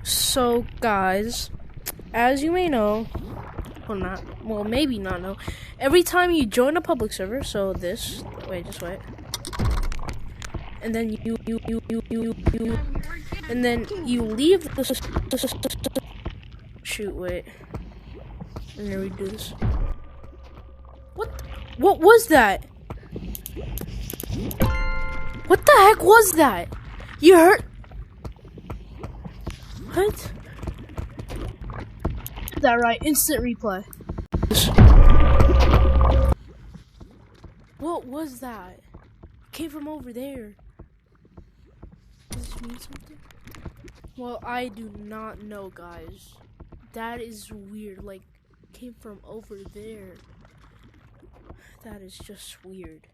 So, guys, as you may know, well, maybe not know, every time you join a public server, so this, just wait, and then and then you leave the, shoot, wait, and then redo this. What was that? What the heck was that? You heard? What? That right? Instant replay. What was that? Came from over there. Does this mean something? Well, I do not know, guys. That is weird. Like, came from over there. That is just weird.